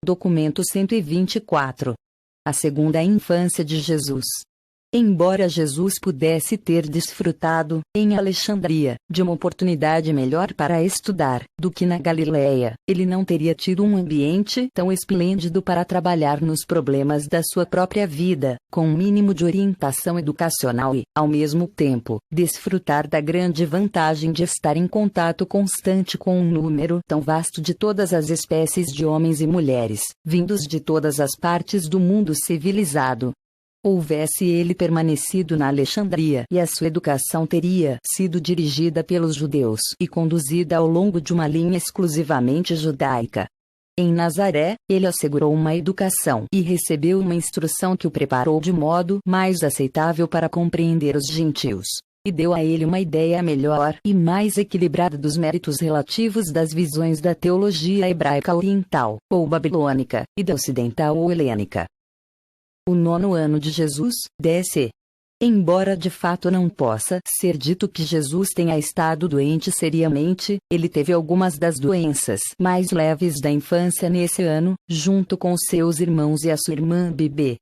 Documento 124. A segunda infância de Jesus. Embora Jesus pudesse ter desfrutado, em Alexandria, de uma oportunidade melhor para estudar do que na Galileia, ele não teria tido um ambiente tão esplêndido para trabalhar nos problemas da sua própria vida, com um mínimo de orientação educacional e, ao mesmo tempo, desfrutar da grande vantagem de estar em contato constante com um número tão vasto de todas as espécies de homens e mulheres, vindos de todas as partes do mundo civilizado. Houvesse ele permanecido na Alexandria e a sua educação teria sido dirigida pelos judeus e conduzida ao longo de uma linha exclusivamente judaica. Em Nazaré, ele assegurou uma educação e recebeu uma instrução que o preparou de modo mais aceitável para compreender os gentios, e deu a ele uma ideia melhor e mais equilibrada dos méritos relativos das visões da teologia hebraica oriental, ou babilônica, e da ocidental ou helênica. O 9º ano de Jesus, D.C. Embora de fato não possa ser dito que Jesus tenha estado doente seriamente, ele teve algumas das doenças mais leves da infância nesse ano, junto com seus irmãos e a sua irmã Bebê.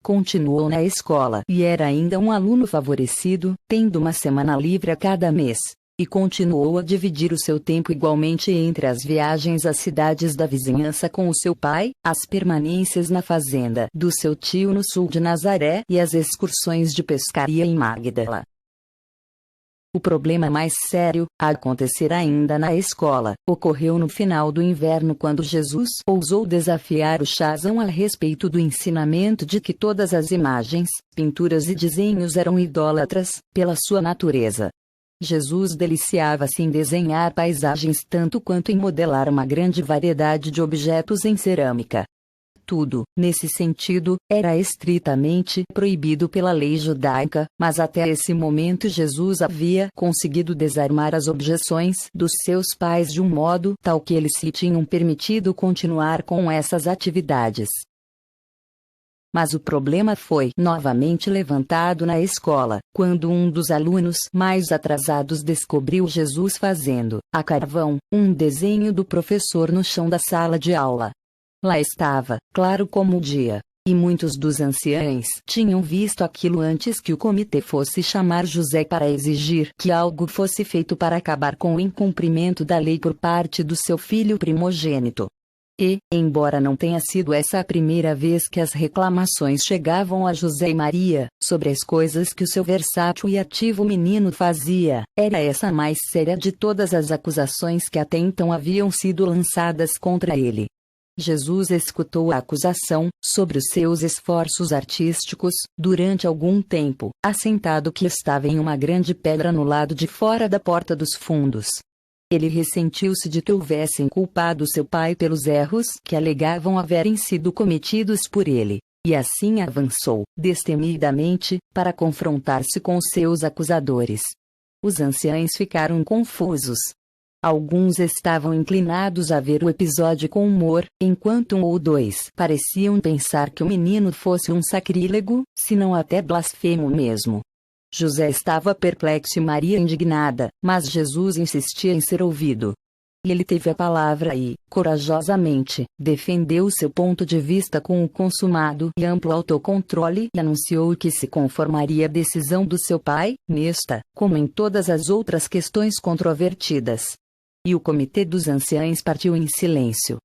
Continuou na escola e era ainda um aluno favorecido, tendo uma semana livre a cada mês. E continuou a dividir o seu tempo igualmente entre as viagens às cidades da vizinhança com o seu pai, as permanências na fazenda do seu tio no sul de Nazaré e as excursões de pescaria em Magdala. O problema mais sério, a acontecer ainda na escola, ocorreu no final do inverno quando Jesus ousou desafiar o Chazão a respeito do ensinamento de que todas as imagens, pinturas e desenhos eram idólatras, pela sua natureza. Jesus deliciava-se em desenhar paisagens tanto quanto em modelar uma grande variedade de objetos em cerâmica. Tudo, nesse sentido, era estritamente proibido pela lei judaica, mas até esse momento Jesus havia conseguido desarmar as objeções dos seus pais de um modo tal que eles se tinham permitido continuar com essas atividades. Mas o problema foi novamente levantado na escola, quando um dos alunos mais atrasados descobriu Jesus fazendo, a carvão, um desenho do professor no chão da sala de aula. Lá estava, claro como o dia, e muitos dos anciães tinham visto aquilo antes que o comitê fosse chamar José para exigir que algo fosse feito para acabar com o incumprimento da lei por parte do seu filho primogênito. E, embora não tenha sido essa a primeira vez que as reclamações chegavam a José e Maria, sobre as coisas que o seu versátil e ativo menino fazia, era essa a mais séria de todas as acusações que até então haviam sido lançadas contra ele. Jesus escutou a acusação, sobre os seus esforços artísticos, durante algum tempo, assentado que estava em uma grande pedra no lado de fora da porta dos fundos. Ele ressentiu-se de que houvessem culpado seu pai pelos erros que alegavam haverem sido cometidos por ele, e assim avançou, destemidamente, para confrontar-se com os seus acusadores. Os anciãos ficaram confusos. Alguns estavam inclinados a ver o episódio com humor, enquanto um ou dois pareciam pensar que o menino fosse um sacrílego, se não até blasfemo mesmo. José estava perplexo e Maria indignada, mas Jesus insistia em ser ouvido. E ele teve a palavra e, corajosamente, defendeu seu ponto de vista com o consumado e amplo autocontrole e anunciou que se conformaria à decisão do seu pai, nesta, como em todas as outras questões controvertidas. E o comitê dos anciãos partiu em silêncio.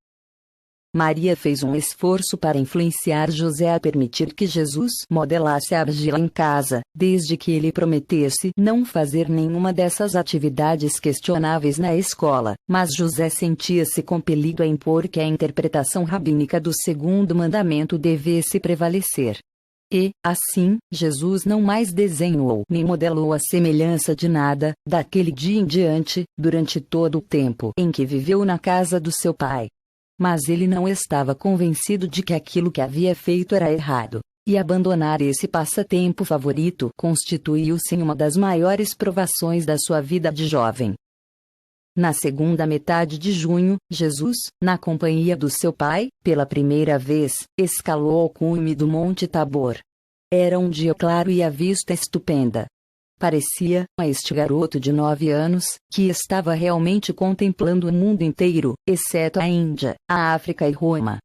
Maria fez um esforço para influenciar José a permitir que Jesus modelasse a argila em casa, desde que ele prometesse não fazer nenhuma dessas atividades questionáveis na escola, mas José sentia-se compelido a impor que a interpretação rabínica do segundo mandamento devesse prevalecer. E, assim, Jesus não mais desenhou nem modelou a semelhança de nada, daquele dia em diante, durante todo o tempo em que viveu na casa do seu pai. Mas ele não estava convencido de que aquilo que havia feito era errado, e abandonar esse passatempo favorito constituiu-se uma das maiores provações da sua vida de jovem. Na segunda metade de junho, Jesus, na companhia do seu pai, pela primeira vez, escalou ao cume do Monte Tabor. Era um dia claro e a vista estupenda. Parecia a este garoto de 9 anos, que estava realmente contemplando o mundo inteiro, exceto a Índia, a África e Roma.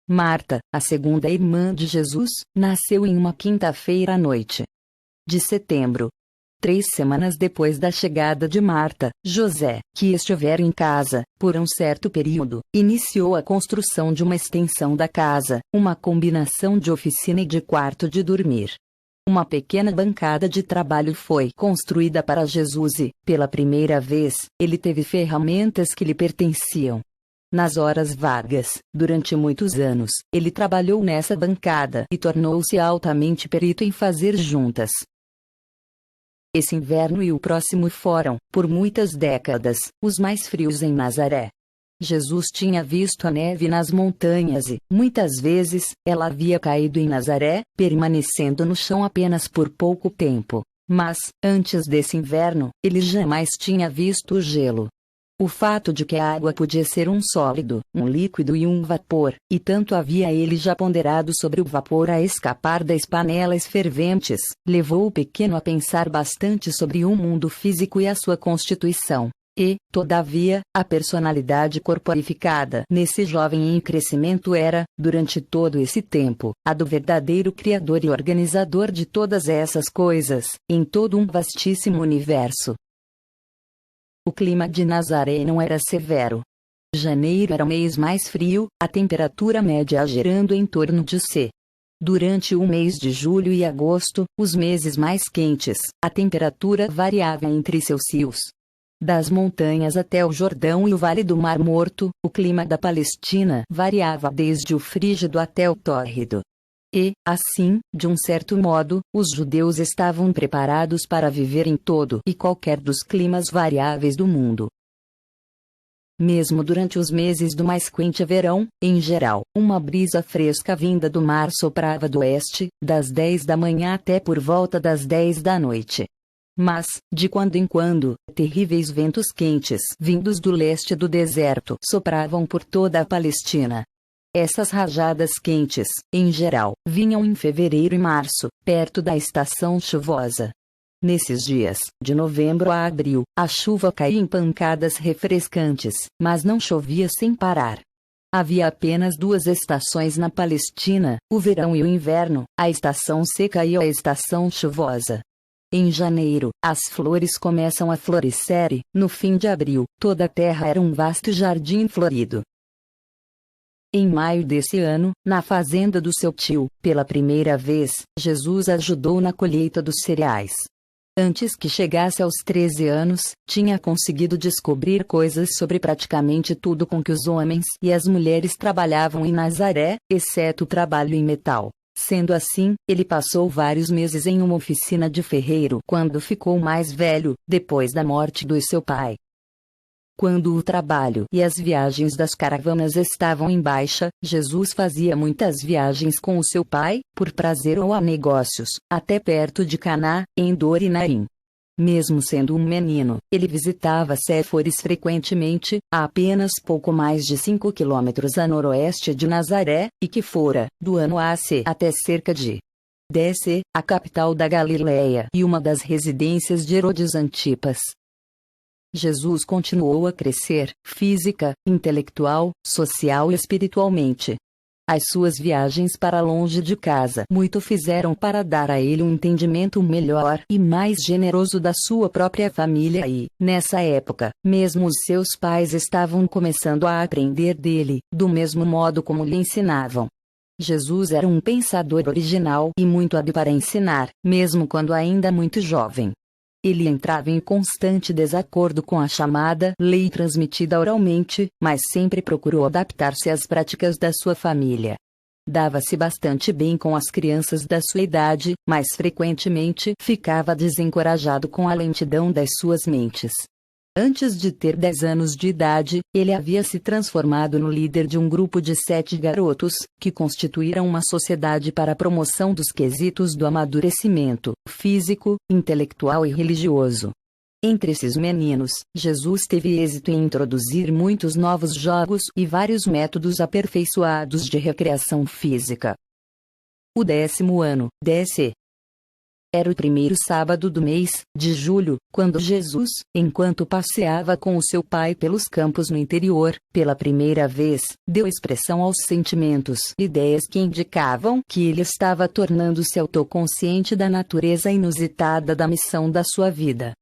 Marta, a segunda irmã de Jesus, nasceu em uma quinta-feira à noite de setembro. 3 semanas depois da chegada de Marta, José, que estivera em casa, por um certo período, iniciou a construção de uma extensão da casa, uma combinação de oficina e de quarto de dormir. Uma pequena bancada de trabalho foi construída para Jesus e, pela primeira vez, ele teve ferramentas que lhe pertenciam. Nas horas vagas, durante muitos anos, ele trabalhou nessa bancada e tornou-se altamente perito em fazer juntas. Esse inverno e o próximo foram, por muitas décadas, os mais frios em Nazaré. Jesus tinha visto a neve nas montanhas e, muitas vezes, ela havia caído em Nazaré, permanecendo no chão apenas por pouco tempo. Mas, antes desse inverno, ele jamais tinha visto o gelo. O fato de que a água podia ser um sólido, um líquido e um vapor, e tanto havia ele já ponderado sobre o vapor a escapar das panelas ferventes, levou o pequeno a pensar bastante sobre o mundo físico e a sua constituição. E, todavia, a personalidade corporificada nesse jovem em crescimento era, durante todo esse tempo, a do verdadeiro Criador e organizador de todas essas coisas, em todo um vastíssimo universo. O clima de Nazaré não era severo. Janeiro era o mês mais frio, a temperatura média gerando em torno de C. Durante o mês de julho e agosto, os meses mais quentes, a temperatura variava entre Celsius. Das montanhas até o Jordão e o Vale do Mar Morto, o clima da Palestina variava desde o frígido até o tórrido. E, assim, de um certo modo, os judeus estavam preparados para viver em todo e qualquer dos climas variáveis do mundo. Mesmo durante os meses do mais quente verão, em geral, uma brisa fresca vinda do mar soprava do oeste, das 10 da manhã até por volta das 10 da noite. Mas, de quando em quando, terríveis ventos quentes vindos do leste do deserto sopravam por toda a Palestina. Essas rajadas quentes, em geral, vinham em fevereiro e março, perto da estação chuvosa. Nesses dias, de novembro a abril, a chuva caía em pancadas refrescantes, mas não chovia sem parar. Havia apenas 2 estações na Palestina, o verão e o inverno, a estação seca e a estação chuvosa. Em janeiro, as flores começam a florescer e, no fim de abril, toda a terra era um vasto jardim florido. Em maio desse ano, na fazenda do seu tio, pela primeira vez, Jesus ajudou na colheita dos cereais. Antes que chegasse aos 13 anos, tinha conseguido descobrir coisas sobre praticamente tudo com que os homens e as mulheres trabalhavam em Nazaré, exceto o trabalho em metal. Sendo assim, ele passou vários meses em uma oficina de ferreiro quando ficou mais velho, depois da morte do seu pai. Quando o trabalho e as viagens das caravanas estavam em baixa, Jesus fazia muitas viagens com o seu pai, por prazer ou a negócios, até perto de Caná, em Dor e Naim. Mesmo sendo um menino, ele visitava Séforis frequentemente, a apenas pouco mais de 5 quilômetros a noroeste de Nazaré, e que fora, do ano AC até cerca de DC, a capital da Galileia e uma das residências de Herodes Antipas. Jesus continuou a crescer, física, intelectual, social e espiritualmente. As suas viagens para longe de casa muito fizeram para dar a ele um entendimento melhor e mais generoso da sua própria família e, nessa época, mesmo os seus pais estavam começando a aprender dele, do mesmo modo como lhe ensinavam. Jesus era um pensador original e muito hábil para ensinar, mesmo quando ainda muito jovem. Ele entrava em constante desacordo com a chamada lei transmitida oralmente, mas sempre procurou adaptar-se às práticas da sua família. Dava-se bastante bem com as crianças da sua idade, mas frequentemente ficava desencorajado com a lentidão das suas mentes. Antes de ter 10 anos de idade, ele havia se transformado no líder de um grupo de 7 garotos, que constituíram uma sociedade para a promoção dos quesitos do amadurecimento físico, intelectual e religioso. Entre esses meninos, Jesus teve êxito em introduzir muitos novos jogos e vários métodos aperfeiçoados de recreação física. O 10º ano, DC. Era o primeiro sábado do mês de julho, quando Jesus, enquanto passeava com o seu pai pelos campos no interior, pela primeira vez, deu expressão aos sentimentos e ideias que indicavam que ele estava tornando-se autoconsciente da natureza inusitada da missão da sua vida.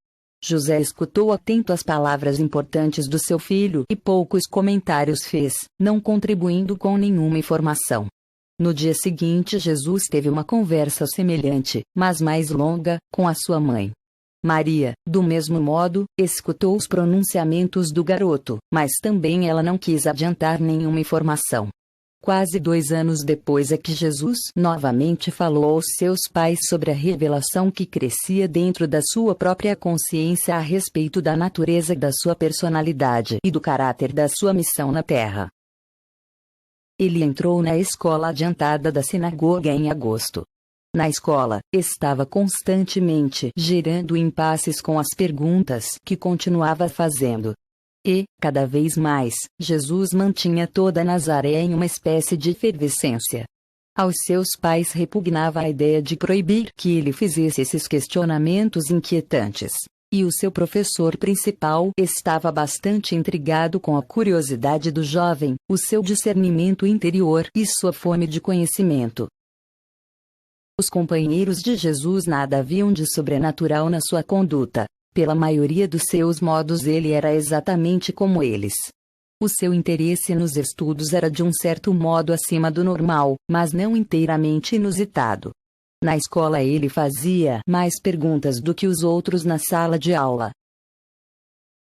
José escutou atento as palavras importantes do seu filho e poucos comentários fez, não contribuindo com nenhuma informação. No dia seguinte, Jesus teve uma conversa semelhante, mas mais longa, com a sua mãe. Maria, do mesmo modo, escutou os pronunciamentos do garoto, mas também ela não quis adiantar nenhuma informação. Quase 2 anos depois é que Jesus novamente falou aos seus pais sobre a revelação que crescia dentro da sua própria consciência a respeito da natureza da sua personalidade e do caráter da sua missão na Terra. Ele entrou na escola adiantada da sinagoga em agosto. Na escola, estava constantemente gerando impasses com as perguntas que continuava fazendo. E, cada vez mais, Jesus mantinha toda Nazaré em uma espécie de efervescência. Aos seus pais repugnava a ideia de proibir que ele fizesse esses questionamentos inquietantes. E o seu professor principal estava bastante intrigado com a curiosidade do jovem, o seu discernimento interior e sua fome de conhecimento. Os companheiros de Jesus nada viam de sobrenatural na sua conduta. Pela maioria dos seus modos ele era exatamente como eles. O seu interesse nos estudos era de um certo modo acima do normal, mas não inteiramente inusitado. Na escola ele fazia mais perguntas do que os outros na sala de aula.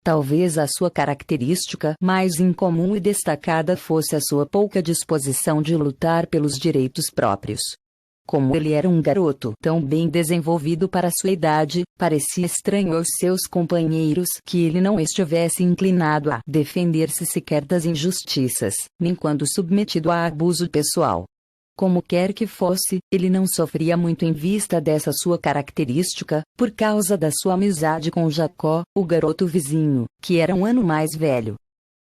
Talvez a sua característica mais incomum e destacada fosse a sua pouca disposição de lutar pelos direitos próprios. Como ele era um garoto tão bem desenvolvido para sua idade, parecia estranho aos seus companheiros que ele não estivesse inclinado a defender-se sequer das injustiças, nem quando submetido a abuso pessoal. Como quer que fosse, ele não sofria muito em vista dessa sua característica, por causa da sua amizade com Jacó, o garoto vizinho, que era um ano mais velho.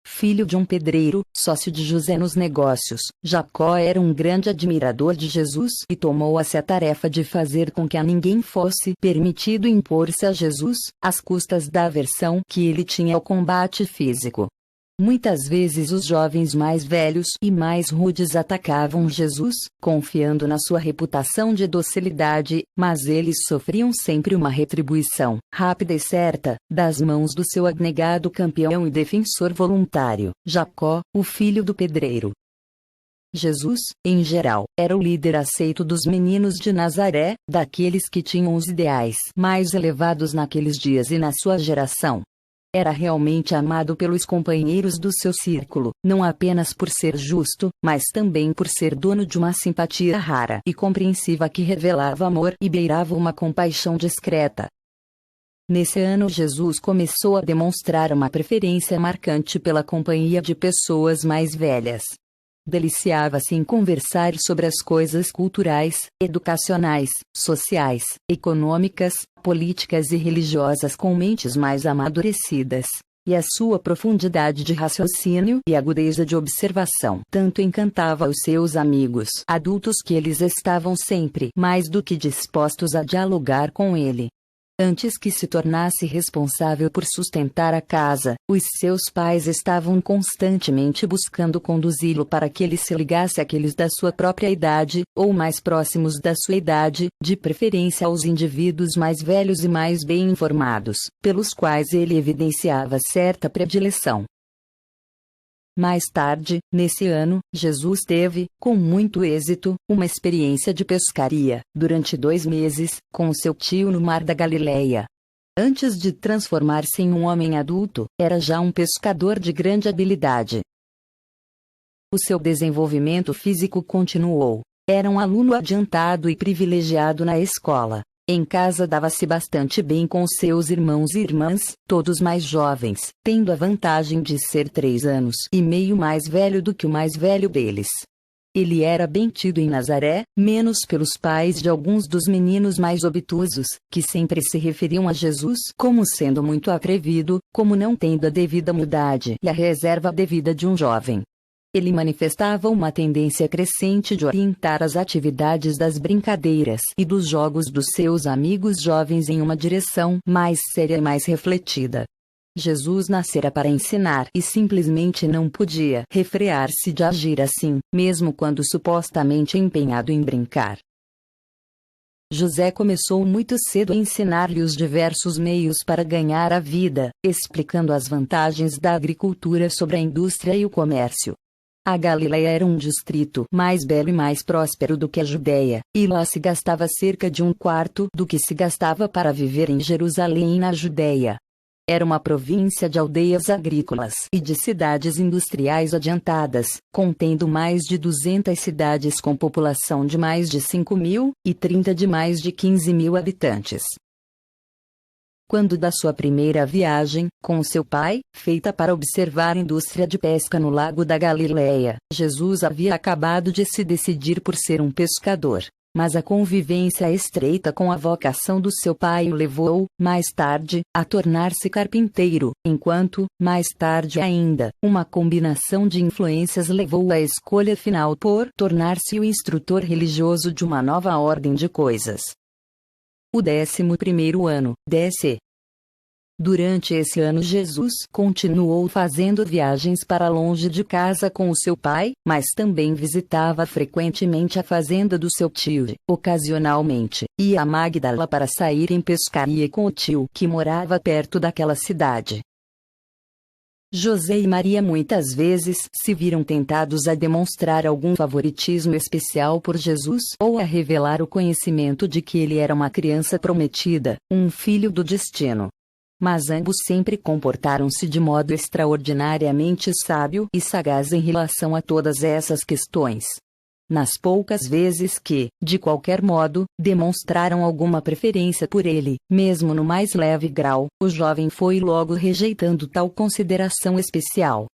Filho de um pedreiro, sócio de José nos negócios, Jacó era um grande admirador de Jesus e tomou-se a tarefa de fazer com que a ninguém fosse permitido impor-se a Jesus, às custas da aversão que ele tinha ao combate físico. Muitas vezes os jovens mais velhos e mais rudes atacavam Jesus, confiando na sua reputação de docilidade, mas eles sofriam sempre uma retribuição, rápida e certa, das mãos do seu abnegado campeão e defensor voluntário, Jacó, o filho do pedreiro. Jesus, em geral, era o líder aceito dos meninos de Nazaré, daqueles que tinham os ideais mais elevados naqueles dias e na sua geração. Era realmente amado pelos companheiros do seu círculo, não apenas por ser justo, mas também por ser dono de uma simpatia rara e compreensiva que revelava amor e beirava uma compaixão discreta. Nesse ano Jesus começou a demonstrar uma preferência marcante pela companhia de pessoas mais velhas. Deliciava-se em conversar sobre as coisas culturais, educacionais, sociais, econômicas, políticas e religiosas com mentes mais amadurecidas, e a sua profundidade de raciocínio e agudeza de observação tanto encantava os seus amigos adultos que eles estavam sempre mais do que dispostos a dialogar com ele. Antes que se tornasse responsável por sustentar a casa, os seus pais estavam constantemente buscando conduzi-lo para que ele se ligasse àqueles da sua própria idade, ou mais próximos da sua idade, de preferência aos indivíduos mais velhos e mais bem informados, pelos quais ele evidenciava certa predileção. Mais tarde, nesse ano, Jesus teve, com muito êxito, uma experiência de pescaria, durante 2 meses, com seu tio no mar da Galileia. Antes de transformar-se em um homem adulto, era já um pescador de grande habilidade. O seu desenvolvimento físico continuou. Era um aluno adiantado e privilegiado na escola. Em casa dava-se bastante bem com seus irmãos e irmãs, todos mais jovens, tendo a vantagem de ser 3 anos e meio mais velho do que o mais velho deles. Ele era bem tido em Nazaré, menos pelos pais de alguns dos meninos mais obtusos, que sempre se referiam a Jesus como sendo muito atrevido, como não tendo a devida humildade e a reserva devida de um jovem. Ele manifestava uma tendência crescente de orientar as atividades das brincadeiras e dos jogos dos seus amigos jovens em uma direção mais séria e mais refletida. Jesus nascera para ensinar e simplesmente não podia refrear-se de agir assim, mesmo quando supostamente empenhado em brincar. José começou muito cedo a ensinar-lhe os diversos meios para ganhar a vida, explicando as vantagens da agricultura sobre a indústria e o comércio. A Galileia era um distrito mais belo e mais próspero do que a Judéia, e lá se gastava cerca de um quarto do que se gastava para viver em Jerusalém e na Judéia. Era uma província de aldeias agrícolas e de cidades industriais adiantadas, contendo mais de 200 cidades com população de mais de 5.000, e 30 de mais de 15.000 habitantes. Quando da sua primeira viagem, com seu pai, feita para observar a indústria de pesca no lago da Galileia, Jesus havia acabado de se decidir por ser um pescador. Mas a convivência estreita com a vocação do seu pai o levou, mais tarde, a tornar-se carpinteiro, enquanto, mais tarde ainda, uma combinação de influências levou à escolha final por tornar-se o instrutor religioso de uma nova ordem de coisas. O 11º ano, D.C. Durante esse ano Jesus continuou fazendo viagens para longe de casa com o seu pai, mas também visitava frequentemente a fazenda do seu tio, ocasionalmente, ia a Magdala para sair em pescaria com o tio que morava perto daquela cidade. José e Maria muitas vezes se viram tentados a demonstrar algum favoritismo especial por Jesus ou a revelar o conhecimento de que ele era uma criança prometida, um filho do destino. Mas ambos sempre comportaram-se de modo extraordinariamente sábio e sagaz em relação a todas essas questões. Nas poucas vezes que, de qualquer modo, demonstraram alguma preferência por ele, mesmo no mais leve grau, o jovem foi logo rejeitando tal consideração especial.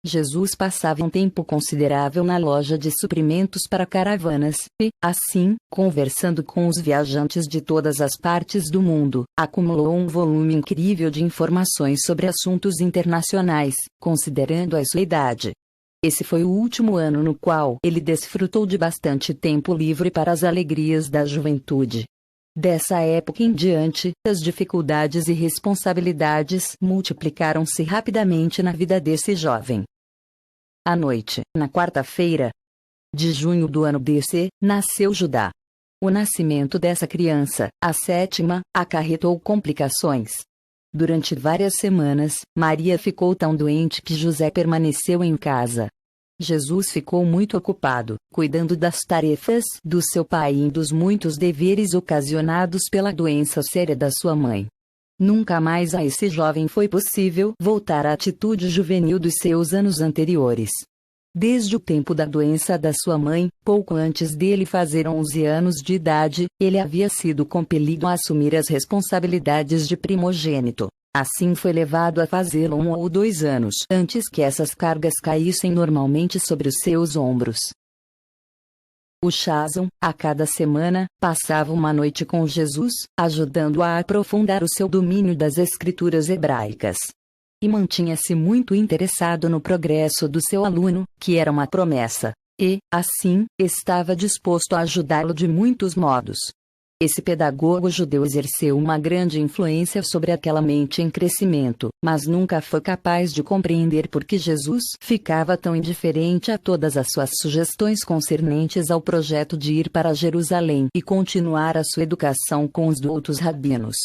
Jesus passava um tempo considerável na loja de suprimentos para caravanas, e, assim, conversando com os viajantes de todas as partes do mundo, acumulou um volume incrível de informações sobre assuntos internacionais, considerando a sua idade. Esse foi o último ano no qual ele desfrutou de bastante tempo livre para as alegrias da juventude. Dessa época em diante, as dificuldades e responsabilidades multiplicaram-se rapidamente na vida desse jovem. À noite, na quarta-feira de junho do ano DC, nasceu Judá. O nascimento dessa criança, a sétima, acarretou complicações. Durante várias semanas, Maria ficou tão doente que José permaneceu em casa. Jesus ficou muito ocupado, cuidando das tarefas do seu pai e dos muitos deveres ocasionados pela doença séria da sua mãe. Nunca mais a esse jovem foi possível voltar à atitude juvenil dos seus anos anteriores. Desde o tempo da doença da sua mãe, pouco antes dele fazer 11 anos de idade, ele havia sido compelido a assumir as responsabilidades de primogênito. Assim foi levado a fazê-lo 1 ou 2 anos antes que essas cargas caíssem normalmente sobre os seus ombros. O Chazon, a cada semana, passava uma noite com Jesus, ajudando-o a aprofundar o seu domínio das escrituras hebraicas. E mantinha-se muito interessado no progresso do seu aluno, que era uma promessa, e, assim, estava disposto a ajudá-lo de muitos modos. Esse pedagogo judeu exerceu uma grande influência sobre aquela mente em crescimento, mas nunca foi capaz de compreender por que Jesus ficava tão indiferente a todas as suas sugestões concernentes ao projeto de ir para Jerusalém e continuar a sua educação com os doutos rabinos.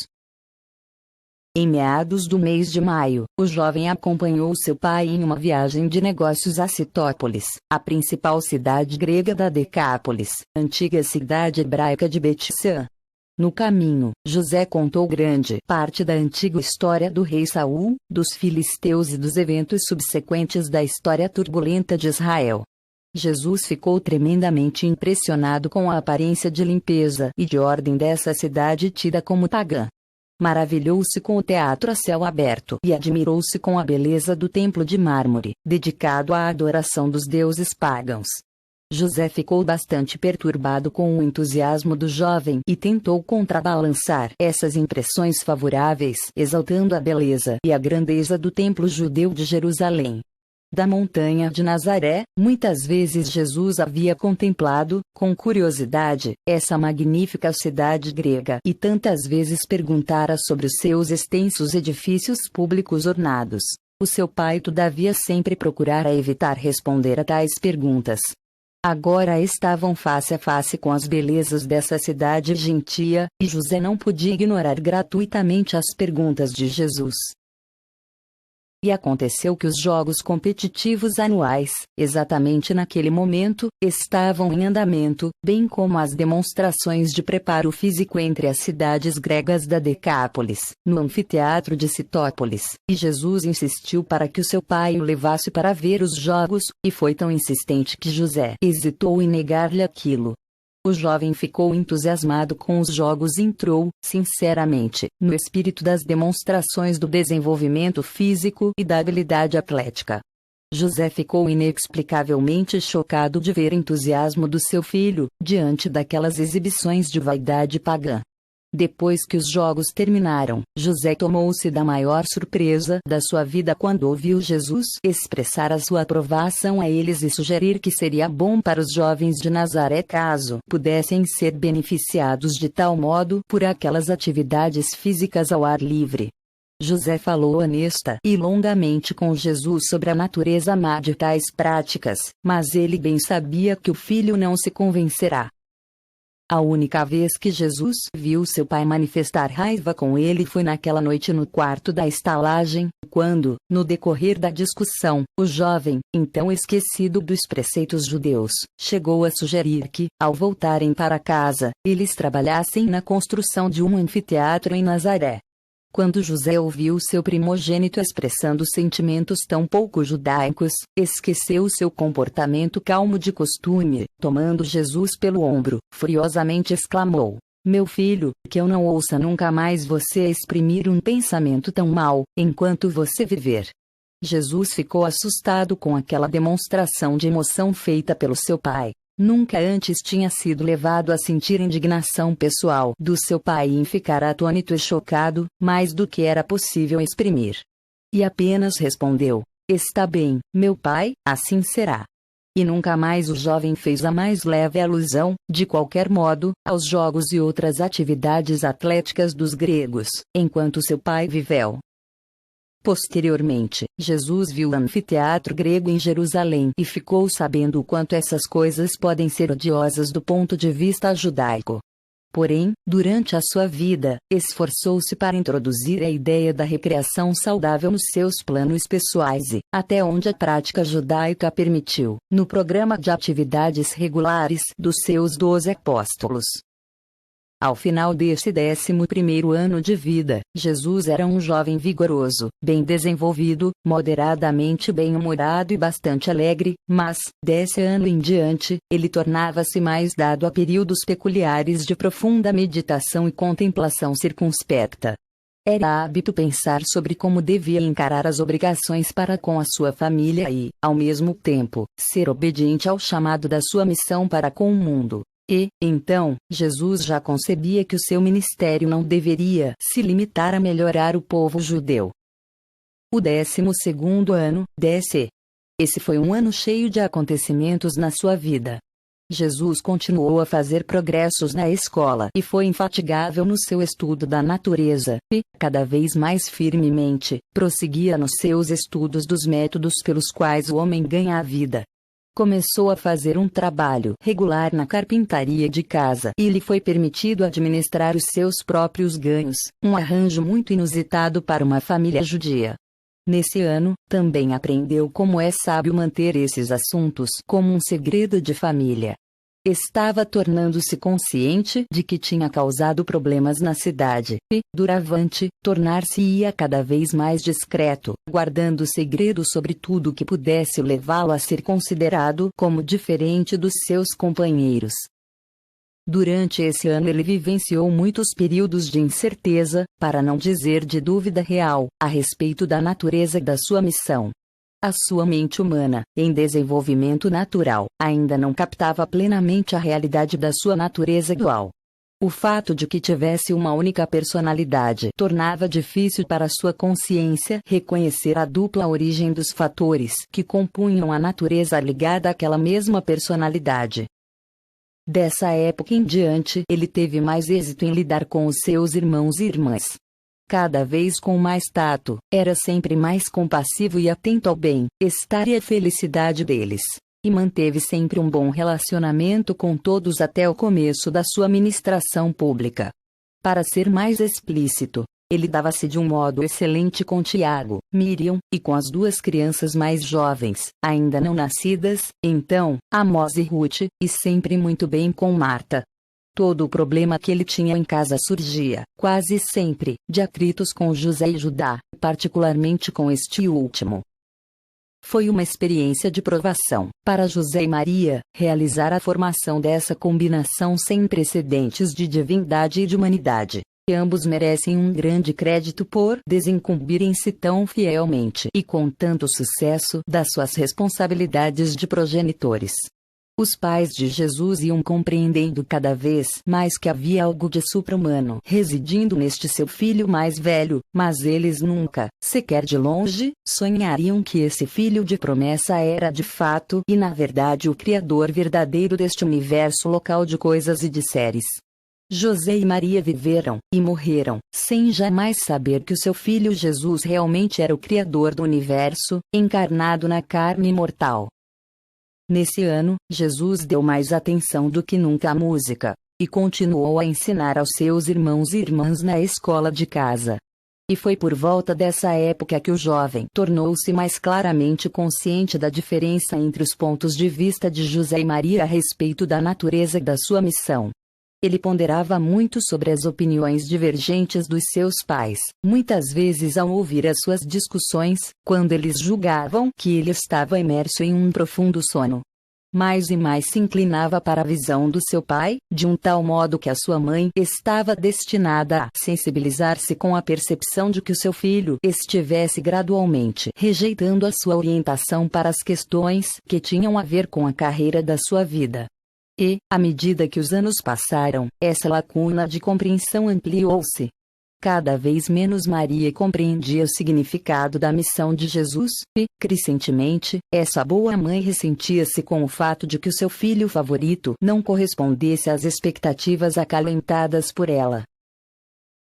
Em meados do mês de maio, o jovem acompanhou seu pai em uma viagem de negócios a Citópolis, a principal cidade grega da Decápolis, antiga cidade hebraica de Bet-Sean. No caminho, José contou grande parte da antiga história do rei Saul, dos filisteus e dos eventos subsequentes da história turbulenta de Israel. Jesus ficou tremendamente impressionado com a aparência de limpeza e de ordem dessa cidade tida como pagã. Maravilhou-se com o teatro a céu aberto e admirou-se com a beleza do templo de mármore, dedicado à adoração dos deuses pagãos. José ficou bastante perturbado com o entusiasmo do jovem e tentou contrabalançar essas impressões favoráveis, exaltando a beleza e a grandeza do templo judeu de Jerusalém. da montanha de Nazaré. Muitas vezes Jesus havia contemplado, com curiosidade, essa magnífica cidade grega e tantas vezes perguntara sobre os seus extensos edifícios públicos ornados. O seu pai, todavia, sempre procurara evitar responder a tais perguntas. Agora estavam face a face com as belezas dessa cidade gentia, e José não podia ignorar gratuitamente as perguntas de Jesus. E aconteceu que os jogos competitivos anuais, exatamente naquele momento, estavam em andamento, bem como as demonstrações de preparo físico entre as cidades gregas da Decápolis, no anfiteatro de Citópolis, e Jesus insistiu para que o seu pai o levasse para ver os jogos, e foi tão insistente que José hesitou em negar-lhe aquilo. O jovem ficou entusiasmado com os jogos e entrou, sinceramente, no espírito das demonstrações do desenvolvimento físico e da habilidade atlética. José ficou inexplicavelmente chocado de ver o entusiasmo do seu filho, diante daquelas exibições de vaidade pagã. Depois que os jogos terminaram, José tomou-se da maior surpresa da sua vida quando ouviu Jesus expressar a sua aprovação a eles e sugerir que seria bom para os jovens de Nazaré caso pudessem ser beneficiados de tal modo por aquelas atividades físicas ao ar livre. José falou honesta e longamente com Jesus sobre a natureza má de tais práticas, mas ele bem sabia que o filho não se convencerá. A única vez que Jesus viu seu pai manifestar raiva com ele foi naquela noite no quarto da estalagem, quando, no decorrer da discussão, o jovem, então esquecido dos preceitos judeus, chegou a sugerir que, ao voltarem para casa, eles trabalhassem na construção de um anfiteatro em Nazaré. Quando José ouviu seu primogênito expressando sentimentos tão pouco judaicos, esqueceu seu comportamento calmo de costume, tomando Jesus pelo ombro, furiosamente exclamou: "Meu filho, que eu não ouça nunca mais você exprimir um pensamento tão mau, enquanto você viver." Jesus ficou assustado com aquela demonstração de emoção feita pelo seu pai. Nunca antes tinha sido levado a sentir indignação pessoal do seu pai e em ficar atônito e chocado, mais do que era possível exprimir. E apenas respondeu: "Está bem, meu pai, assim será." E nunca mais o jovem fez a mais leve alusão, de qualquer modo, aos jogos e outras atividades atléticas dos gregos, enquanto seu pai viveu. Posteriormente, Jesus viu o anfiteatro grego em Jerusalém e ficou sabendo o quanto essas coisas podem ser odiosas do ponto de vista judaico. Porém, durante a sua vida, esforçou-se para introduzir a ideia da recreação saudável nos seus planos pessoais e, até onde a prática judaica permitiu, no programa de atividades regulares dos seus 12 apóstolos. Ao final desse 11º ano de vida, Jesus era um jovem vigoroso, bem desenvolvido, moderadamente bem-humorado e bastante alegre, mas, desse ano em diante, ele tornava-se mais dado a períodos peculiares de profunda meditação e contemplação circunspecta. Era hábito pensar sobre como devia encarar as obrigações para com a sua família e, ao mesmo tempo, ser obediente ao chamado da sua missão para com o mundo. E, então, Jesus já concebia que o seu ministério não deveria se limitar a melhorar o povo judeu. O 12º ano, DC. Esse foi um ano cheio de acontecimentos na sua vida. Jesus continuou a fazer progressos na escola e foi infatigável no seu estudo da natureza, e, cada vez mais firmemente, prosseguia nos seus estudos dos métodos pelos quais o homem ganha a vida. Começou a fazer um trabalho regular na carpintaria de casa e lhe foi permitido administrar os seus próprios ganhos, um arranjo muito inusitado para uma família judia. Nesse ano, também aprendeu como é sábio manter esses assuntos como um segredo de família. Estava tornando-se consciente de que tinha causado problemas na cidade, e, doravante, tornar-se-ia cada vez mais discreto, guardando segredo sobre tudo que pudesse levá-lo a ser considerado como diferente dos seus companheiros. Durante esse ano ele vivenciou muitos períodos de incerteza, para não dizer de dúvida real, a respeito da natureza da sua missão. A sua mente humana, em desenvolvimento natural, ainda não captava plenamente a realidade da sua natureza dual. O fato de que tivesse uma única personalidade tornava difícil para sua consciência reconhecer a dupla origem dos fatores que compunham a natureza ligada àquela mesma personalidade. Dessa época em diante, ele teve mais êxito em lidar com os seus irmãos e irmãs. Cada vez com mais tato, era sempre mais compassivo e atento ao bem-estar e à felicidade deles. E manteve sempre um bom relacionamento com todos até o começo da sua ministração pública. Para ser mais explícito, ele dava-se de um modo excelente com Tiago, Miriam, e com as duas crianças mais jovens, ainda não nascidas, então, Amós e Ruth, e sempre muito bem com Marta. Todo o problema que ele tinha em casa surgia, quase sempre, de atritos com José e Judá, particularmente com este último. Foi uma experiência de provação, para José e Maria, realizar a formação dessa combinação sem precedentes de divindade e de humanidade. E ambos merecem um grande crédito por desincumbirem-se tão fielmente e com tanto sucesso das suas responsabilidades de progenitores. Os pais de Jesus iam compreendendo cada vez mais que havia algo de supra-humano residindo neste seu filho mais velho, mas eles nunca, sequer de longe, sonhariam que esse filho de promessa era de fato e na verdade o Criador verdadeiro deste universo local de coisas e de seres. José e Maria viveram e morreram, sem jamais saber que o seu filho Jesus realmente era o Criador do universo, encarnado na carne mortal. Nesse ano, Jesus deu mais atenção do que nunca à música, e continuou a ensinar aos seus irmãos e irmãs na escola de casa. E foi por volta dessa época que o jovem tornou-se mais claramente consciente da diferença entre os pontos de vista de José e Maria a respeito da natureza da sua missão. Ele ponderava muito sobre as opiniões divergentes dos seus pais, muitas vezes ao ouvir as suas discussões, quando eles julgavam que ele estava imerso em um profundo sono. Mais e mais se inclinava para a visão do seu pai, de um tal modo que a sua mãe estava destinada a sensibilizar-se com a percepção de que o seu filho estivesse gradualmente rejeitando a sua orientação para as questões que tinham a ver com a carreira da sua vida. E, à medida que os anos passaram, essa lacuna de compreensão ampliou-se. Cada vez menos Maria compreendia o significado da missão de Jesus, e, crescentemente, essa boa mãe ressentia-se com o fato de que o seu filho favorito não correspondesse às expectativas acalentadas por ela.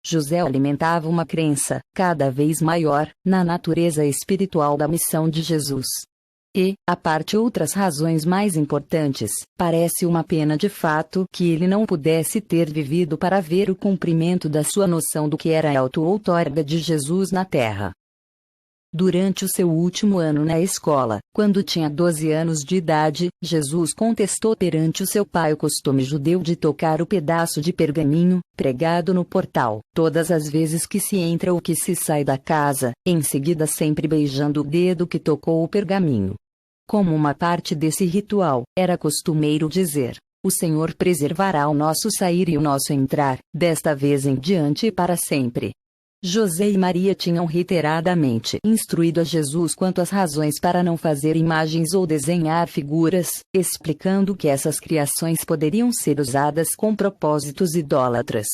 José alimentava uma crença, cada vez maior, na natureza espiritual da missão de Jesus. E, à parte outras razões mais importantes, parece uma pena de fato que ele não pudesse ter vivido para ver o cumprimento da sua noção do que era a auto-outorga de Jesus na terra. Durante o seu último ano na escola, quando tinha 12 anos de idade, Jesus contestou perante o seu pai o costume judeu de tocar o pedaço de pergaminho, pregado no portal, todas as vezes que se entra ou que se sai da casa, em seguida sempre beijando o dedo que tocou o pergaminho. Como uma parte desse ritual, era costumeiro dizer: "O Senhor preservará o nosso sair e o nosso entrar, desta vez em diante e para sempre." José e Maria tinham reiteradamente instruído a Jesus quanto às razões para não fazer imagens ou desenhar figuras, explicando que essas criações poderiam ser usadas com propósitos idólatras.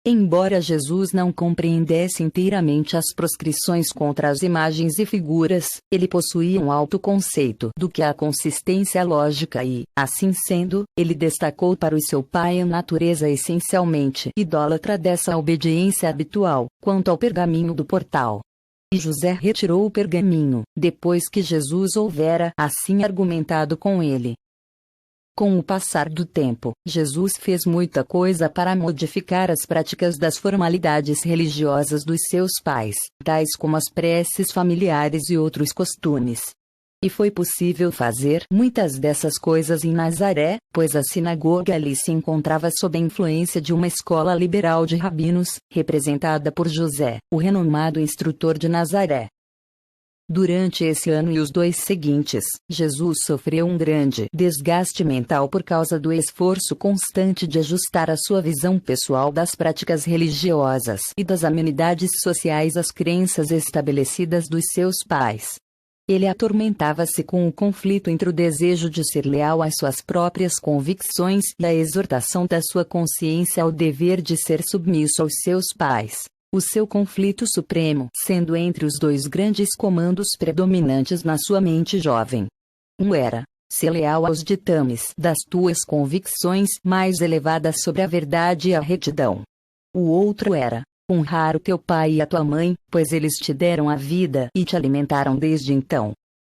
Embora Jesus não compreendesse inteiramente as proscrições contra as imagens e figuras, ele possuía um alto conceito do que é a consistência lógica e, assim sendo, ele destacou para o seu pai a natureza essencialmente idólatra dessa obediência habitual, quanto ao pergaminho do portal. E José retirou o pergaminho, depois que Jesus houvera assim argumentado com ele. Com o passar do tempo, Jesus fez muita coisa para modificar as práticas das formalidades religiosas dos seus pais, tais como as preces familiares e outros costumes. E foi possível fazer muitas dessas coisas em Nazaré, pois a sinagoga ali se encontrava sob a influência de uma escola liberal de rabinos, representada por José, o renomado instrutor de Nazaré. Durante esse ano e os 2 seguintes, Jesus sofreu um grande desgaste mental por causa do esforço constante de ajustar a sua visão pessoal das práticas religiosas e das amenidades sociais às crenças estabelecidas dos seus pais. Ele atormentava-se com o conflito entre o desejo de ser leal às suas próprias convicções e a exortação da sua consciência ao dever de ser submisso aos seus pais. O seu conflito supremo sendo entre os dois grandes comandos predominantes na sua mente jovem. Um era: ser leal aos ditames das tuas convicções mais elevadas sobre a verdade e a retidão. O outro era: honrar o teu pai e a tua mãe, pois eles te deram a vida e te alimentaram desde então.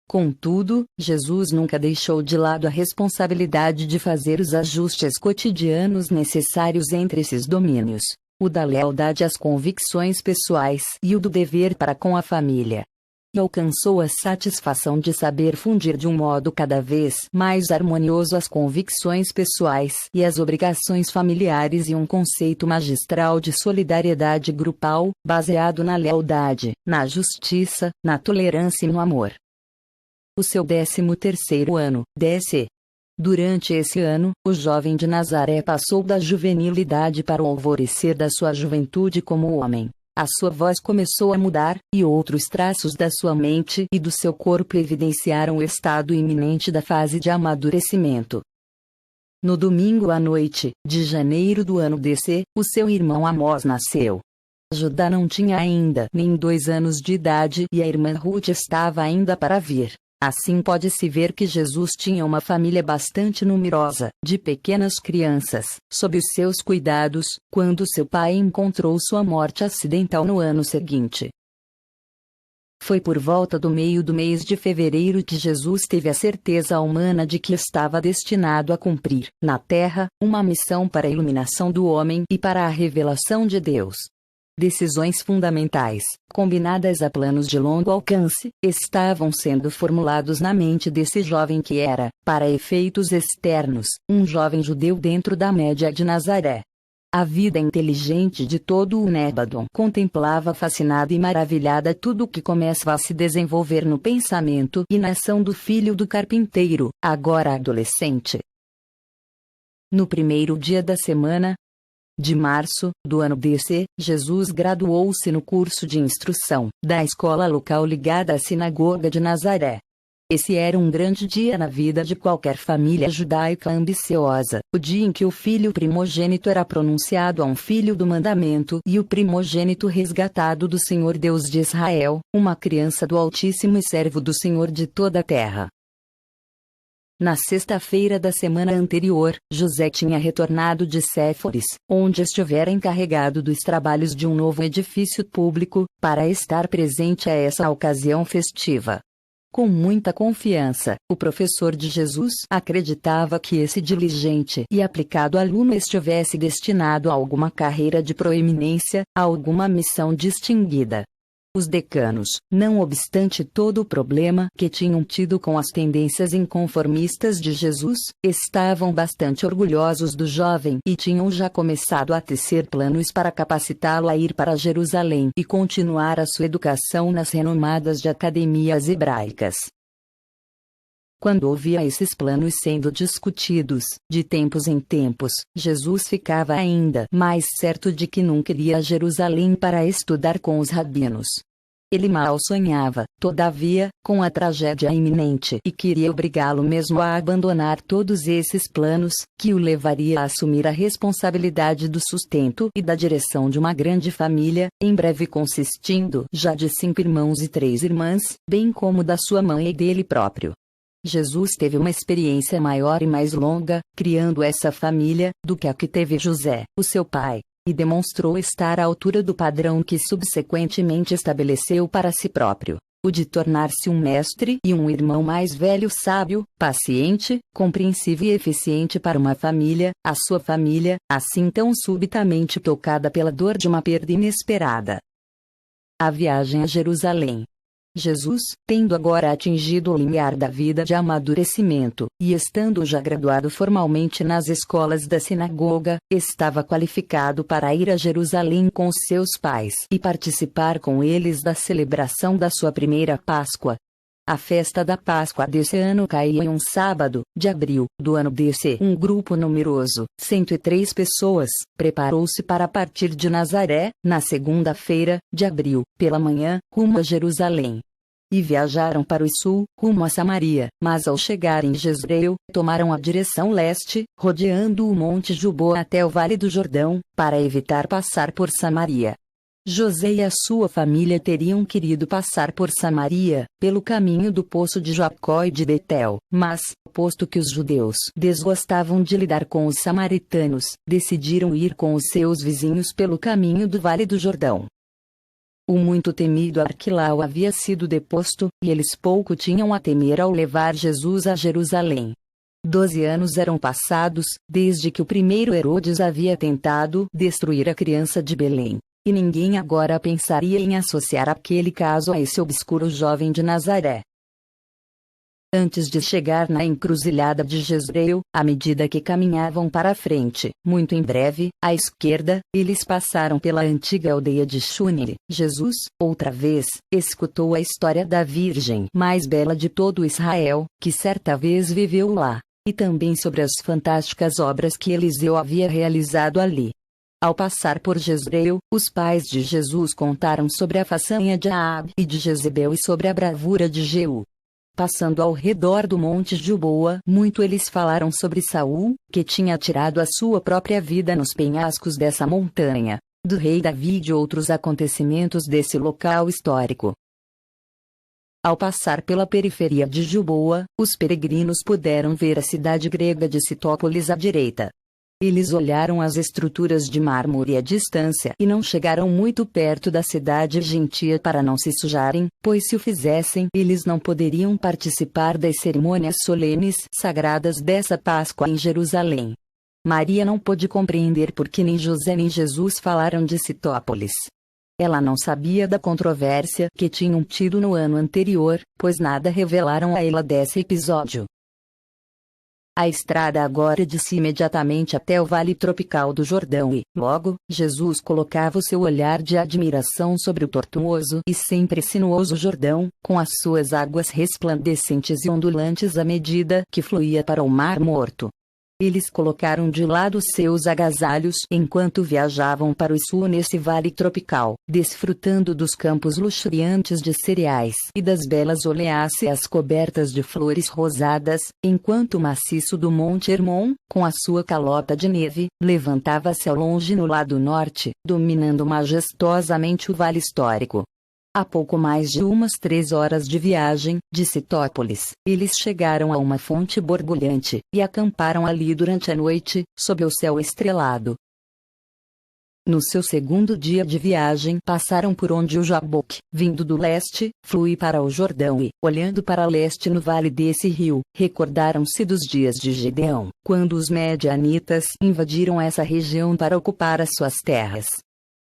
Contudo, Jesus nunca deixou de lado a responsabilidade de fazer os ajustes cotidianos necessários entre esses domínios: o da lealdade às convicções pessoais e o do dever para com a família. E alcançou a satisfação de saber fundir de um modo cada vez mais harmonioso as convicções pessoais e as obrigações familiares e um conceito magistral de solidariedade grupal, baseado na lealdade, na justiça, na tolerância e no amor. O seu 13º ano, DC. Durante esse ano, o jovem de Nazaré passou da juvenilidade para o alvorecer da sua juventude como homem. A sua voz começou a mudar, e outros traços da sua mente e do seu corpo evidenciaram o estado iminente da fase de amadurecimento. No domingo à noite, de janeiro do ano DC, o seu irmão Amós nasceu. Judá não tinha ainda nem 2 anos de idade e a irmã Ruth estava ainda para vir. Assim pode-se ver que Jesus tinha uma família bastante numerosa, de pequenas crianças, sob os seus cuidados, quando seu pai encontrou sua morte acidental no ano seguinte. Foi por volta do meio do mês de fevereiro que Jesus teve a certeza humana de que estava destinado a cumprir, na terra, uma missão para a iluminação do homem e para a revelação de Deus. Decisões fundamentais, combinadas a planos de longo alcance, estavam sendo formulados na mente desse jovem que era, para efeitos externos, um jovem judeu dentro da média de Nazaré. A vida inteligente de todo o Nébadon contemplava fascinada e maravilhada tudo o que começava a se desenvolver no pensamento e na ação do filho do carpinteiro, agora adolescente. No primeiro dia da semana de março, do ano DC, Jesus graduou-se no curso de instrução da escola local ligada à sinagoga de Nazaré. Esse era um grande dia na vida de qualquer família judaica ambiciosa, o dia em que o filho primogênito era pronunciado a um filho do mandamento e o primogênito resgatado do Senhor Deus de Israel, uma criança do Altíssimo e servo do Senhor de toda a terra. Na sexta-feira da semana anterior, José tinha retornado de Séforis, onde estivera encarregado dos trabalhos de um novo edifício público, para estar presente a essa ocasião festiva. Com muita confiança, o professor de Jesus acreditava que esse diligente e aplicado aluno estivesse destinado a alguma carreira de proeminência, a alguma missão distinguida. Os decanos, não obstante todo o problema que tinham tido com as tendências inconformistas de Jesus, estavam bastante orgulhosos do jovem e tinham já começado a tecer planos para capacitá-lo a ir para Jerusalém e continuar a sua educação nas renomadas de academias hebraicas. Quando ouvia esses planos sendo discutidos, de tempos em tempos, Jesus ficava ainda mais certo de que nunca iria a Jerusalém para estudar com os rabinos. Ele mal sonhava, todavia, com a tragédia iminente e queria obrigá-lo mesmo a abandonar todos esses planos, que o levaria a assumir a responsabilidade do sustento e da direção de uma grande família, em breve consistindo já de 5 irmãos e 3 irmãs, bem como da sua mãe e dele próprio. Jesus teve uma experiência maior e mais longa, criando essa família, do que a que teve José, o seu pai, e demonstrou estar à altura do padrão que subsequentemente estabeleceu para si próprio, o de tornar-se um mestre e um irmão mais velho sábio, paciente, compreensivo e eficiente para uma família, a sua família, assim tão subitamente tocada pela dor de uma perda inesperada. A viagem a Jerusalém. Jesus, tendo agora atingido o limiar da vida de amadurecimento, e estando já graduado formalmente nas escolas da sinagoga, estava qualificado para ir a Jerusalém com os seus pais e participar com eles da celebração da sua primeira Páscoa. A festa da Páscoa desse ano caía em um sábado, de abril, do ano DC. Um grupo numeroso, 103 pessoas, preparou-se para partir de Nazaré, na segunda-feira, de abril, pela manhã, rumo a Jerusalém. e viajaram para o sul, rumo a Samaria, mas ao chegar em Jezreel, tomaram a direção leste, rodeando o monte Jubó até o vale do Jordão, para evitar passar por Samaria. José e a sua família teriam querido passar por Samaria, pelo caminho do poço de Jacó e de Betel, mas, posto que os judeus desgostavam de lidar com os samaritanos, decidiram ir com os seus vizinhos pelo caminho do Vale do Jordão. O muito temido Arquilau havia sido deposto, e eles pouco tinham a temer ao levar Jesus a Jerusalém. 12 anos eram passados, desde que o primeiro Herodes havia tentado destruir a criança de Belém. E ninguém agora pensaria em associar aquele caso a esse obscuro jovem de Nazaré. Antes de chegar na encruzilhada de Jezreel, à medida que caminhavam para a frente, muito em breve, à esquerda, eles passaram pela antiga aldeia de Shunir. Jesus, outra vez, escutou a história da Virgem mais bela de todo Israel, que certa vez viveu lá, e também sobre as fantásticas obras que Eliseu havia realizado ali. Ao passar por Jezreel, os pais de Jesus contaram sobre a façanha de Aabe e de Jezebel e sobre a bravura de Jeú. Passando ao redor do monte Gilboa, muito eles falaram sobre Saul, que tinha tirado a sua própria vida nos penhascos dessa montanha, do rei Davi e de outros acontecimentos desse local histórico. Ao passar pela periferia de Gilboa, os peregrinos puderam ver a cidade grega de Citópolis à direita. Eles olharam as estruturas de mármore à distância e não chegaram muito perto da cidade gentia para não se sujarem, pois se o fizessem, eles não poderiam participar das cerimônias solenes sagradas dessa Páscoa em Jerusalém. Maria não pôde compreender por que nem José nem Jesus falaram de Citópolis. Ela não sabia da controvérsia que tinham tido no ano anterior, pois nada revelaram a ela desse episódio. A estrada agora disse imediatamente até o vale tropical do Jordão e, logo, Jesus colocava o seu olhar de admiração sobre o tortuoso e sempre sinuoso Jordão, com as suas águas resplandecentes e ondulantes à medida que fluía para o Mar Morto. Eles colocaram de lado seus agasalhos enquanto viajavam para o sul nesse vale tropical, desfrutando dos campos luxuriantes de cereais e das belas oleáceas cobertas de flores rosadas, enquanto o maciço do Monte Hermon, com a sua calota de neve, levantava-se ao longe no lado norte, dominando majestosamente o vale histórico. A pouco mais de umas 3 horas de viagem, de Citópolis, eles chegaram a uma fonte borbulhante, e acamparam ali durante a noite, sob o céu estrelado. No seu segundo dia de viagem passaram por onde o Jaboque, vindo do leste, flui para o Jordão e, olhando para leste no vale desse rio, recordaram-se dos dias de Gideão, quando os medianitas invadiram essa região para ocupar as suas terras.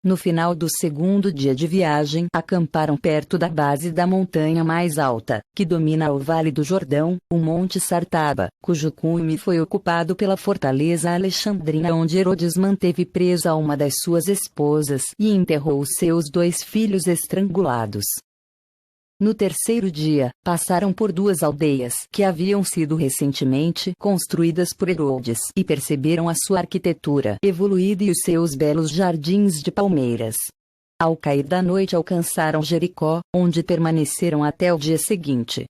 No final do segundo dia de viagem, acamparam perto da base da montanha mais alta, que domina o Vale do Jordão, o Monte Sartaba, cujo cume foi ocupado pela fortaleza alexandrina onde Herodes manteve presa uma das suas esposas e enterrou os seus 2 filhos estrangulados. No terceiro dia, passaram por 2 aldeias que haviam sido recentemente construídas por Herodes e perceberam a sua arquitetura evoluída e os seus belos jardins de palmeiras. Ao cair da noite alcançaram Jericó, onde permaneceram até o dia seguinte.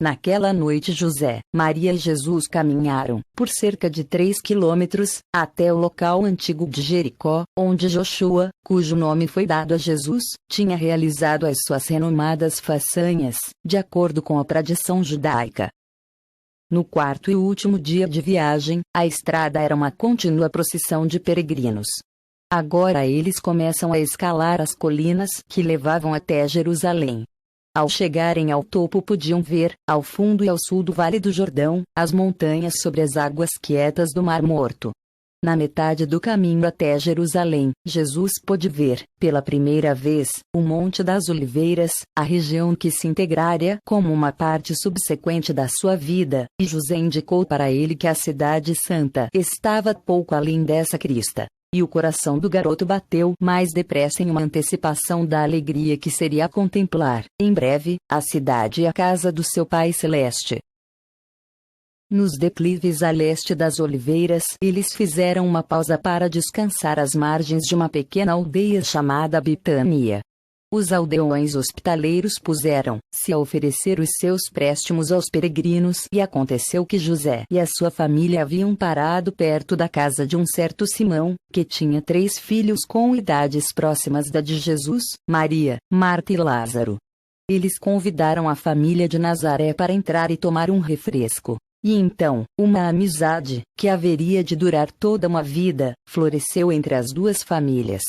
Naquela noite José, Maria e Jesus caminharam, por cerca de 3 quilômetros, até o local antigo de Jericó, onde Joshua, cujo nome foi dado a Jesus, tinha realizado as suas renomadas façanhas, de acordo com a tradição judaica. No quarto e último dia de viagem, a estrada era uma contínua procissão de peregrinos. Agora eles começam a escalar as colinas que levavam até Jerusalém. Ao chegarem ao topo podiam ver, ao fundo e ao sul do Vale do Jordão, as montanhas sobre as águas quietas do Mar Morto. Na metade do caminho até Jerusalém, Jesus pôde ver, pela primeira vez, o Monte das Oliveiras, a região que se integraria como uma parte subsequente da sua vida, e José indicou para ele que a Cidade Santa estava pouco além dessa crista. E o coração do garoto bateu mais depressa em uma antecipação da alegria que seria contemplar, em breve, a cidade e a casa do seu Pai Celeste. Nos declives a leste das Oliveiras, eles fizeram uma pausa para descansar às margens de uma pequena aldeia chamada Betânia. os aldeões hospitaleiros puseram-se a oferecer os seus préstimos aos peregrinos, e aconteceu que José e a sua família haviam parado perto da casa de um certo Simão, que tinha 3 filhos com idades próximas da de Jesus, Maria, Marta e Lázaro. Eles convidaram a família de Nazaré para entrar e tomar um refresco. E então, uma amizade, que haveria de durar toda uma vida, floresceu entre as duas famílias.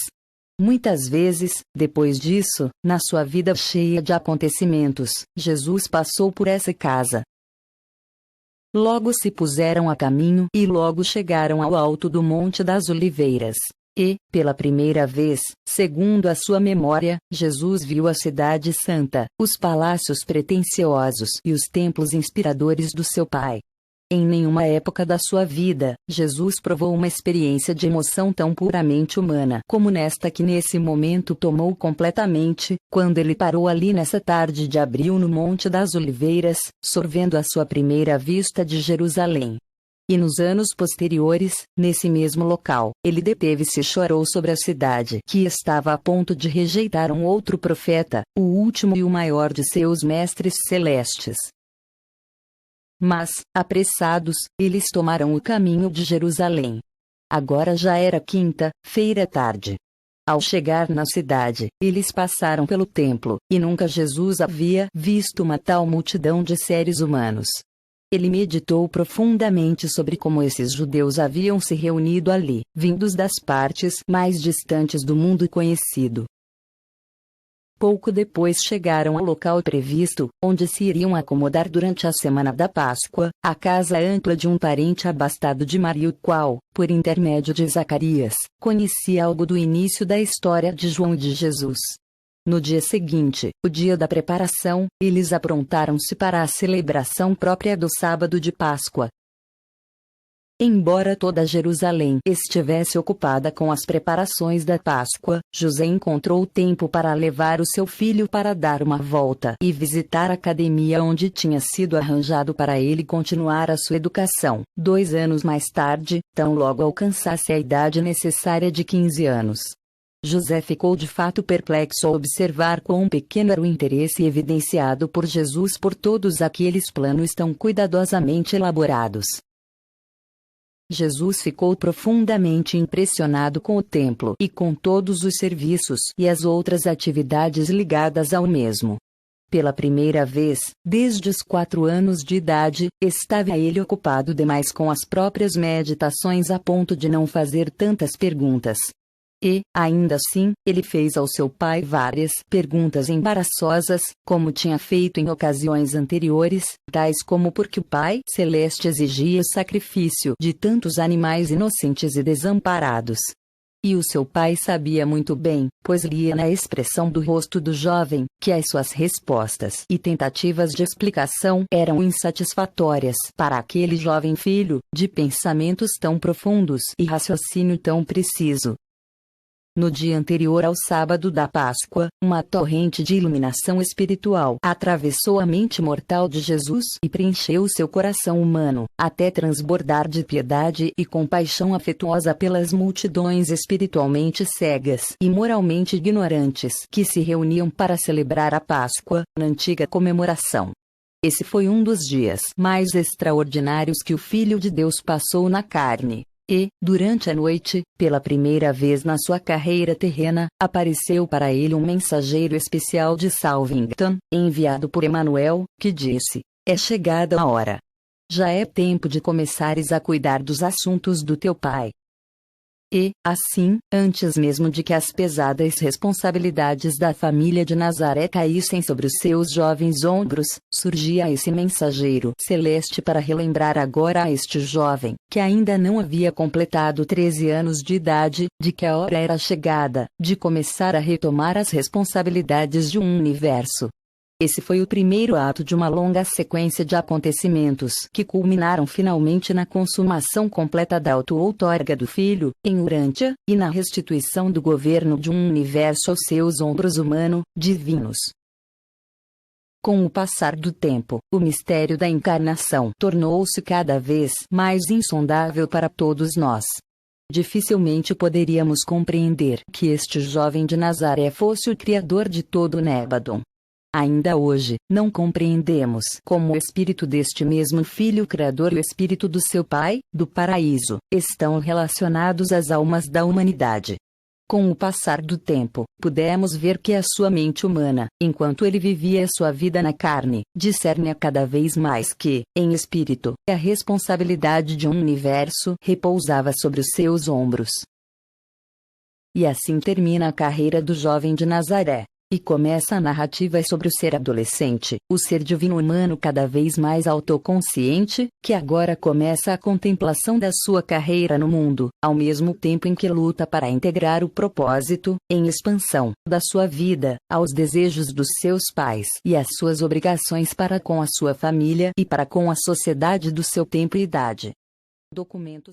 Muitas vezes, depois disso, na sua vida cheia de acontecimentos, Jesus passou por essa casa. Logo se puseram a caminho e logo chegaram ao alto do Monte das Oliveiras. E, pela primeira vez, segundo a sua memória, Jesus viu a cidade santa, os palácios pretensiosos e os templos inspiradores do seu Pai. Em nenhuma época da sua vida, Jesus provou uma experiência de emoção tão puramente humana como nesta que nesse momento tomou completamente, quando ele parou ali nessa tarde de abril no Monte das Oliveiras, sorvendo a sua primeira vista de Jerusalém. E nos anos posteriores, nesse mesmo local, ele deteve-se e chorou sobre a cidade que estava a ponto de rejeitar um outro profeta, o último e o maior de seus mestres celestes. Mas, apressados, eles tomaram o caminho de Jerusalém. Agora já era quinta-feira à tarde. Ao chegar na cidade, eles passaram pelo templo, e nunca Jesus havia visto uma tal multidão de seres humanos. Ele meditou profundamente sobre como esses judeus haviam se reunido ali, vindos das partes mais distantes do mundo conhecido. Pouco depois chegaram ao local previsto, onde se iriam acomodar durante a semana da Páscoa, a casa ampla de um parente abastado de Maria, o qual, por intermédio de Zacarias, conhecia algo do início da história de João e de Jesus. No dia seguinte, o dia da preparação, eles aprontaram-se para a celebração própria do sábado de Páscoa. Embora toda Jerusalém estivesse ocupada com as preparações da Páscoa, José encontrou tempo para levar o seu filho para dar uma volta e visitar a academia onde tinha sido arranjado para ele continuar a sua educação. 2 anos mais tarde, tão logo alcançasse a idade necessária de 15 anos. José ficou de fato perplexo ao observar quão pequeno era o interesse evidenciado por Jesus por todos aqueles planos tão cuidadosamente elaborados. Jesus ficou profundamente impressionado com o templo e com todos os serviços e as outras atividades ligadas ao mesmo. Pela primeira vez, desde os 4 anos de idade, estava ele ocupado demais com as próprias meditações a ponto de não fazer tantas perguntas. E, ainda assim, ele fez ao seu pai várias perguntas embaraçosas, como tinha feito em ocasiões anteriores, tais como por que o Pai Celeste exigia o sacrifício de tantos animais inocentes e desamparados. E o seu pai sabia muito bem, pois lia na expressão do rosto do jovem, que as suas respostas e tentativas de explicação eram insatisfatórias para aquele jovem filho, de pensamentos tão profundos e raciocínio tão preciso. No dia anterior ao sábado da Páscoa, uma torrente de iluminação espiritual atravessou a mente mortal de Jesus e preencheu seu coração humano, até transbordar de piedade e compaixão afetuosa pelas multidões espiritualmente cegas e moralmente ignorantes que se reuniam para celebrar a Páscoa, na antiga comemoração. Esse foi um dos dias mais extraordinários que o Filho de Deus passou na carne. E, durante a noite, pela primeira vez na sua carreira terrena, apareceu para ele um mensageiro especial de Salvington, enviado por Emanuel, que disse: "É chegada a hora. Já é tempo de começares a cuidar dos assuntos do teu pai." E, assim, antes mesmo de que as pesadas responsabilidades da família de Nazaré caíssem sobre os seus jovens ombros, surgia esse mensageiro celeste para relembrar agora a este jovem, que ainda não havia completado 13 anos de idade, de que a hora era chegada, de começar a retomar as responsabilidades de um universo. Esse foi o primeiro ato de uma longa sequência de acontecimentos que culminaram finalmente na consumação completa da auto-outorga do Filho, em Urântia, e na restituição do governo de um universo aos seus ombros humano-divinos. Com o passar do tempo, o mistério da encarnação tornou-se cada vez mais insondável para todos nós. Dificilmente poderíamos compreender que este jovem de Nazaré fosse o Criador de todo o Nébadon. Ainda hoje, não compreendemos como o espírito deste mesmo Filho Criador e o espírito do seu Pai, do paraíso, estão relacionados às almas da humanidade. Com o passar do tempo, pudemos ver que a sua mente humana, enquanto ele vivia sua vida na carne, discerne cada vez mais que, em espírito, a responsabilidade de um universo repousava sobre os seus ombros. E assim termina a carreira do jovem de Nazaré. E começa a narrativa sobre o ser adolescente, o ser divino humano cada vez mais autoconsciente, que agora começa a contemplação da sua carreira no mundo, ao mesmo tempo em que luta para integrar o propósito, em expansão, da sua vida, aos desejos dos seus pais e às suas obrigações para com a sua família e para com a sociedade do seu tempo e idade. Documentos